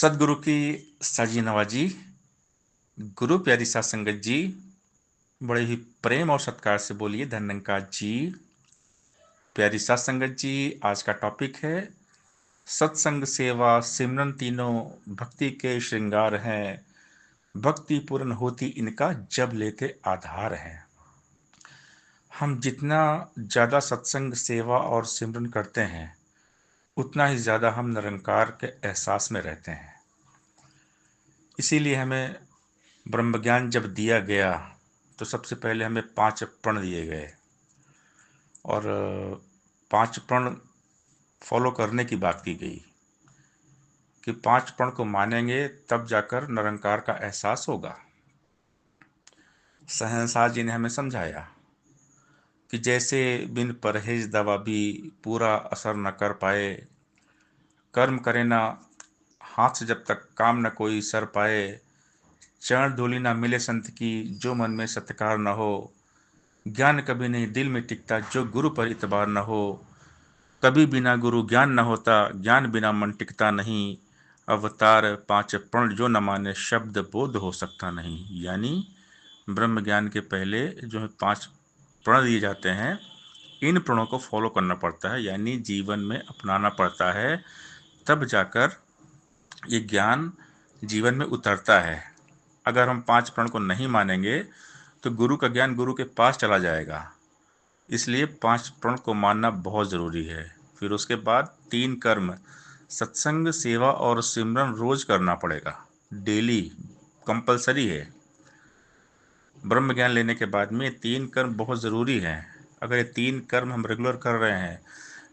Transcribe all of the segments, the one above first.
सदगुरु की साजी नवाजी। गुरु प्यारी साध संगत जी, बड़े ही प्रेम और सत्कार से बोलिए धन्यंकार जी। प्यारी साध संगत जी, आज का टॉपिक है सत्संग सेवा सिमरन तीनों भक्ति के श्रृंगार हैं। भक्ति पूर्ण होती इनका जब लेते आधार हैं। हम जितना ज्यादा सत्संग सेवा और सिमरन करते हैं, उतना ही ज्यादा हम निरंकार के एहसास में रहते हैं। इसीलिए हमें ब्रह्म ज्ञान जब दिया गया तो सबसे पहले हमें 5 प्रण दिए गए और 5 प्रण फॉलो करने की बात की गई कि 5 प्रण को मानेंगे तब जाकर निरंकार का एहसास होगा। शहंशाह जी ने हमें समझाया कि जैसे बिन परहेज दवा भी पूरा असर न कर पाए, कर्म करे ना हाथ से जब तक काम न कोई सर पाए, चरण धूलि ना मिले संत की जो मन में सत्कार न हो, ज्ञान कभी नहीं दिल में टिकता जो गुरु पर इतबार न हो, कभी बिना गुरु ज्ञान न होता ज्ञान बिना मन टिकता नहीं, अवतार 5 प्रण जो न माने शब्द बोध हो सकता नहीं। यानी ब्रह्म ज्ञान के पहले जो 5 प्रण दिए जाते हैं, इन प्रणों को फॉलो करना पड़ता है, यानी जीवन में अपनाना पड़ता है, तब जाकर ये ज्ञान जीवन में उतरता है। अगर हम 5 प्रण को नहीं मानेंगे तो गुरु का ज्ञान गुरु के पास चला जाएगा। इसलिए 5 प्रण को मानना बहुत ज़रूरी है। फिर उसके बाद 3 कर्म सत्संग सेवा और सिमरन रोज करना पड़ेगा, डेली कंपलसरी है। ब्रह्म ज्ञान लेने के बाद में 3 कर्म बहुत ज़रूरी हैं। अगर ये 3 कर्म हम रेगुलर कर रहे हैं,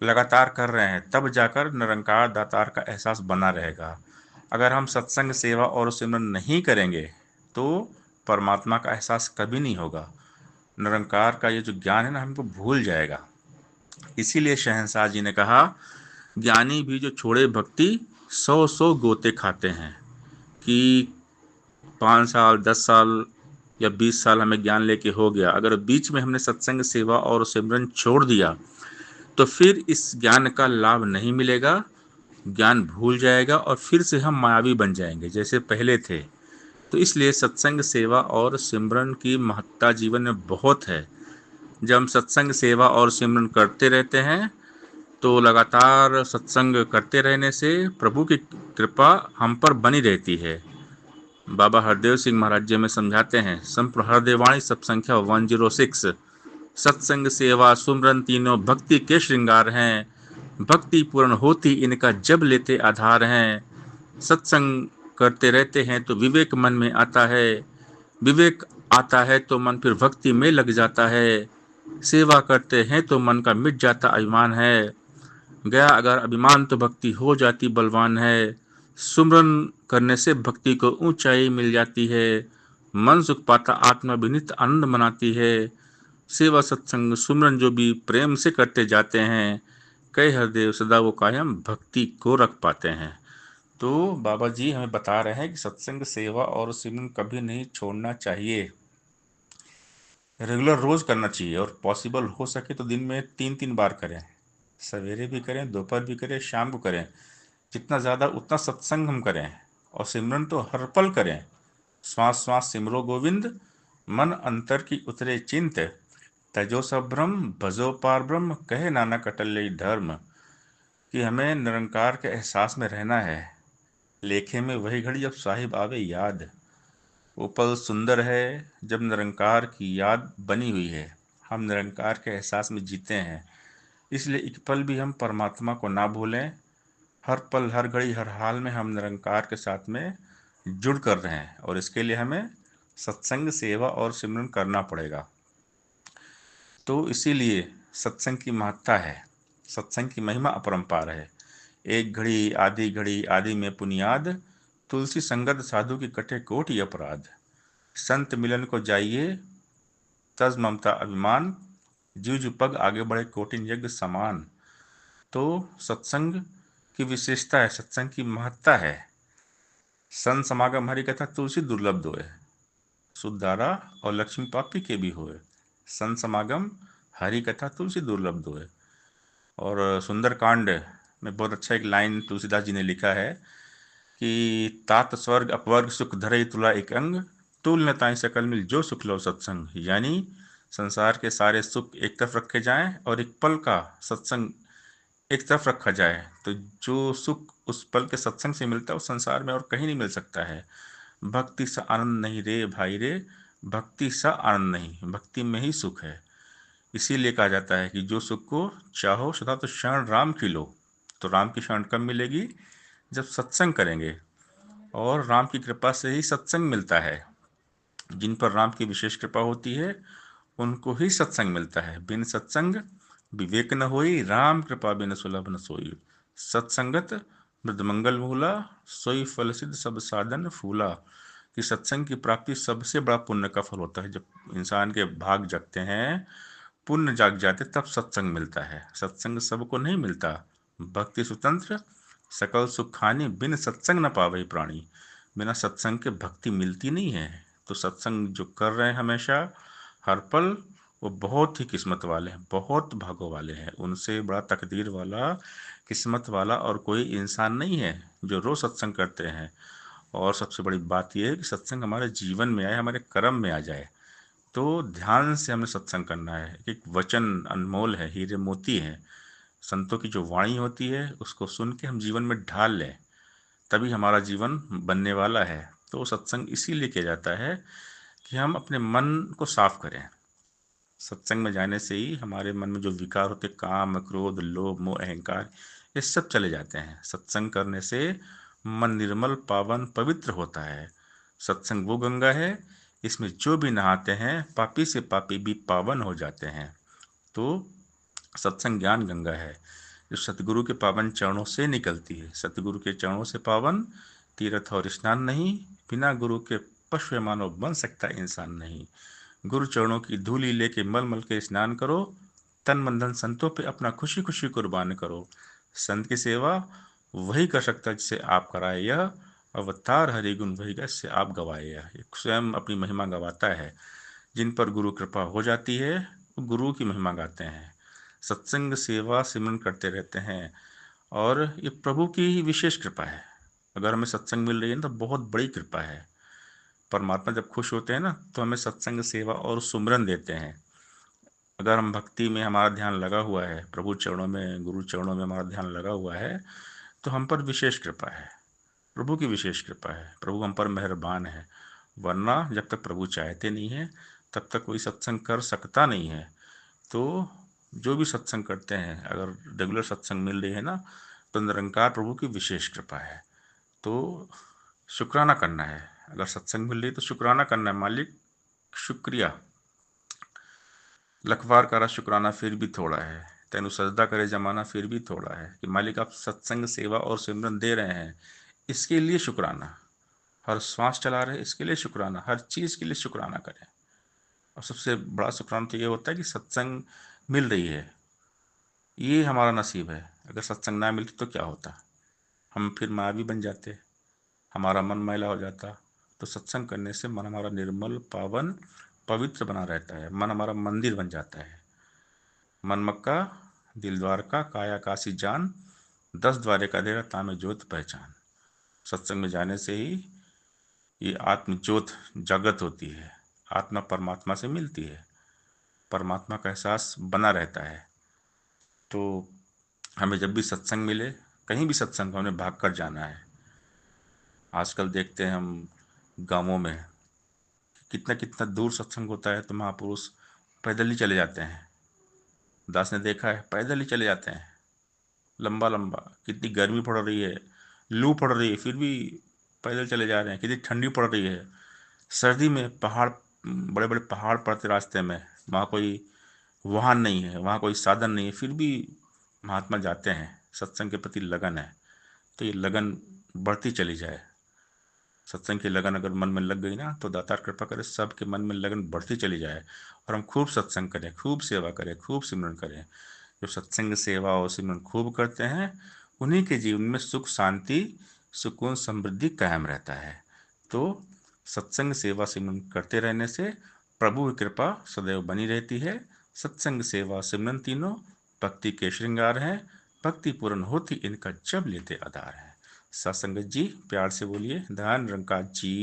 लगातार कर रहे हैं, तब जाकर निरंकार दातार का एहसास बना रहेगा। अगर हम सत्संग सेवा और सिमरन नहीं करेंगे तो परमात्मा का एहसास कभी नहीं होगा। निरंकार का ये जो ज्ञान है ना, हमको भूल जाएगा। इसीलिए शहंशाह जी ने कहा, ज्ञानी भी जो छोड़े भक्ति 100 गोते खाते हैं। कि 5 साल 10 साल या 20 साल हमें ज्ञान लेके हो गया, अगर बीच में हमने सत्संग सेवा और सिमरन छोड़ दिया तो फिर इस ज्ञान का लाभ नहीं मिलेगा, ज्ञान भूल जाएगा और फिर से हम मायावी बन जाएंगे जैसे पहले थे। तो इसलिए सत्संग सेवा और सिमरन की महत्ता जीवन में बहुत है। जब हम सत्संग सेवा और सिमरन करते रहते हैं तो लगातार सत्संग करते रहने से प्रभु की कृपा हम पर बनी रहती है। बाबा हरदेव सिंह महाराज जी में समझाते हैं, संपूर्ण हरदेवाणी सब संख्या 106, सत्संग सेवा सुमरन तीनों भक्ति के श्रृंगार हैं। भक्ति पूर्ण होती इनका जब लेते आधार हैं। सत्संग करते रहते हैं तो विवेक मन में आता है, विवेक आता है तो मन फिर भक्ति में लग जाता है। सेवा करते हैं तो मन का मिट जाता अभिमान है, गया अगर अभिमान तो भक्ति हो जाती बलवान है। सुमरन करने से भक्ति को ऊंचाई मिल जाती है, मन सुख पाता आत्मा भी नित्य आनंद मनाती है। सेवा सत्संग सुमरन जो भी प्रेम से करते जाते हैं, कई हरदेव सदा वो कायम भक्ति को रख पाते हैं। तो बाबा जी हमें बता रहे हैं कि सत्संग सेवा और सिमरन कभी नहीं छोड़ना चाहिए, रेगुलर रोज करना चाहिए और पॉसिबल हो सके तो दिन में 3-3 बार करें। सवेरे भी करें, दोपहर भी करें, शाम को करें। जितना ज़्यादा उतना सत्संग हम करें और सिमरन तो हर पल करें। श्वास श्वास सिमरो गोविंद, मन अंतर की उतरे चिंत, तजो सब ब्रह्म भजो पार ब्रह्म, कहे नानक अटल धर्म। कि हमें निरंकार के एहसास में रहना है। लेखे में वही घड़ी जब साहिब आवे याद, वो पल सुंदर है जब निरंकार की याद बनी हुई है। हम निरंकार के एहसास में जीते हैं, इसलिए एक पल भी हम परमात्मा को ना भूलें। हर पल हर घड़ी हर हाल में हम निरंकार के साथ में जुड़ कर रहे हैं और इसके लिए हमें सत्संग सेवा और सिमरन करना पड़ेगा। तो इसीलिए सत्संग की महत्ता है, सत्संग की महिमा अपरंपार है। एक घड़ी आदि में पुनियाद, तुलसी संगत साधु की कटे कोटि अपराध। संत मिलन को जाइए तज ममता अभिमान, जूझ पग आगे बढ़े कोटिन यज्ञ समान। तो सत्संग की विशेषता है, सत्संग की महत्ता है। संत समागम हरि कथा तुलसी दुर्लभ दोय, सुधारा और लक्ष्मी पापी के भी होए। संत समागम हरि कथा तुलसी दुर्लभ दोय। और सुंदर कांड में बहुत अच्छा एक लाइन तुलसीदास जी ने लिखा है कि तात स्वर्ग अपवर्ग सुख धरे तुला एक अंग, तुल न ताई सकल मिल जो सुख लो सत्संग। यानी संसार के सारे सुख एक तरफ रखे जाएं और एक पल का सत्संग एक तरफ रखा जाए, तो जो सुख उस पल के सत्संग से मिलता है वो संसार में और कहीं नहीं मिल सकता है। भक्ति सा आनंद नहीं रे भाई रे, भक्ति सा आनंद नहीं, भक्ति में ही सुख है। इसीलिए कहा जाता है कि जो सुख को चाहो सदा तो शरण राम की लो। तो राम की शरण कब मिलेगी? जब सत्संग करेंगे, और राम की कृपा से ही सत्संग मिलता है। जिन पर राम की विशेष कृपा होती है उनको ही सत्संग मिलता है। बिन सत्संग विवेक न होई, राम कृपा बिन सुलभ न सोई। सत्संगत मृदमंगल मूला, सोई फल सिद्ध सब साधन फूला। कि सत्संग की प्राप्ति सबसे बड़ा पुण्य का फल होता है। जब इंसान के भाग जगते हैं, पुण्य जाग जाते, तब सत्संग मिलता है। सत्संग सबको नहीं मिलता। भक्ति स्वतंत्र सकल सुख खानी, बिन सत्संग न पावे प्राणी। बिना सत्संग के भक्ति मिलती नहीं है। तो सत्संग जो कर रहे हैं हमेशा हर पल, वो बहुत ही किस्मत वाले हैं, बहुत भागों वाले हैं। उनसे बड़ा तकदीर वाला, किस्मत वाला और कोई इंसान नहीं है जो रोज सत्संग करते हैं। और सबसे बड़ी बात यह है कि सत्संग हमारे जीवन में आए, हमारे कर्म में आ जाए। तो ध्यान से हमें सत्संग करना है। एक वचन अनमोल है, हीरे मोती है। संतों की जो वाणी होती है उसको सुन के हम जीवन में ढाल लें, तभी हमारा जीवन बनने वाला है। तो सत्संग इसीलिए किया जाता है कि हम अपने मन को साफ करें। सत्संग में जाने से ही हमारे मन में जो विकार होते, काम क्रोध लोभ मोह अहंकार, ये सब चले जाते हैं। सत्संग करने से मन निर्मल पावन पवित्र होता है। सत्संग वो गंगा है, इसमें जो भी नहाते हैं पापी से पापी भी पावन हो जाते हैं। तो सत्संग ज्ञान गंगा है जो सतगुरु के पावन चरणों से निकलती है। सतगुरु के चरणों से पावन तीर्थ और स्नान नहीं, बिना गुरु के पशु मानव बन सकता इंसान नहीं। गुरु चरणों की धूली लेके मल मल के स्नान करो, तन मन धन संतों पे अपना खुशी खुशी कुर्बान करो। संत की सेवा वही कर सकता है जिसे आप कराए, यह अवतार हरि गुण वही का जिससे आप गवाए। यह स्वयं अपनी महिमा गवाता है। जिन पर गुरु कृपा हो जाती है वो गुरु की महिमा गाते हैं, सत्संग सेवा सिमरन करते रहते हैं। और ये प्रभु की ही विशेष कृपा है। अगर हमें सत्संग मिल रही है ना तो बहुत बड़ी कृपा है। परमात्मा जब खुश होते हैं ना तो हमें सत्संग सेवा और सुमरन देते हैं। अगर हम भक्ति में हमारा ध्यान लगा हुआ है, प्रभु चरणों में गुरु चरणों में हमारा ध्यान लगा हुआ है, तो हम पर विशेष कृपा है। प्रभु की विशेष कृपा है, प्रभु हम पर मेहरबान है। वरना जब तक प्रभु चाहते नहीं है तब तक कोई सत्संग कर सकता नहीं है। तो जो भी सत्संग करते हैं, अगर रेगुलर सत्संग मिल रही है ना, तो निरंकार प्रभु की विशेष कृपा है। तो शुक्राना करना है। अगर सत्संग मिल रही तो शुक्राना करना है, मालिक शुक्रिया। लखवार करा शुक्राना फिर भी थोड़ा है, तेनु सजदा करे जमाना फिर भी थोड़ा है। कि मालिक आप सत्संग सेवा और सिमरन दे रहे हैं, इसके लिए शुक्राना। हर श्वास चला रहे इसके लिए शुक्राना, हर चीज़ के लिए शुक्राना करें। और सबसे बड़ा शुक्राना तो ये होता है कि सत्संग मिल रही है, ये हमारा नसीब है। अगर सत्संग ना मिलती तो क्या होता, हम फिर मायावी बन जाते, हमारा मन मैला हो जाता। तो सत्संग करने से मन हमारा निर्मल पावन पवित्र बना रहता है, मन हमारा मंदिर बन जाता है। मन मक्का दिल द्वारका काया काशी जान, 10 द्वारे का देरा तामे ज्योत पहचान। सत्संग में जाने से ही ये आत्म ज्योत जागृत होती है, आत्मा परमात्मा से मिलती है, परमात्मा का एहसास बना रहता है। तो हमें जब भी सत्संग मिले, कहीं भी सत्संग हो, हमें भाग कर जाना है। आजकल देखते हैं हम गांवों में कितना कितना दूर सत्संग होता है, तो महापुरुष पैदल ही चले जाते हैं। दास ने देखा है पैदल ही चले जाते हैं, लंबा लंबा। कितनी गर्मी पड़ रही है, लू पड़ रही है, फिर भी पैदल चले जा रहे हैं। कितनी ठंडी पड़ रही है, सर्दी में पहाड़, बड़े बड़े पहाड़ पड़ते रास्ते में, वहाँ कोई वाहन नहीं है, वहाँ कोई साधन नहीं है, फिर भी महात्मा जाते हैं। सत्संग के प्रति लगन है, तो ये लगन बढ़ती चली जाए। सत्संग की लगन अगर मन में लग गई ना, तो दातार कृपा करे सबके मन में लगन बढ़ती चली जाए, और हम खूब सत्संग करें, खूब सेवा करें, खूब सिमरन करें। जो सत्संग सेवा और सिमरन खूब करते हैं उन्हीं के जीवन में सुख शांति सुकून समृद्धि कायम रहता है। तो सत्संग सेवा सिमरन करते रहने से प्रभु की कृपा सदैव बनी रहती है। सत्संग सेवा सिमरन तीनों भक्ति के श्रृंगार हैं, भक्ति पूर्ण होती इनका जब लेते आधार है। सत्संगत जी प्यार से बोलिए, धन निरंकार जी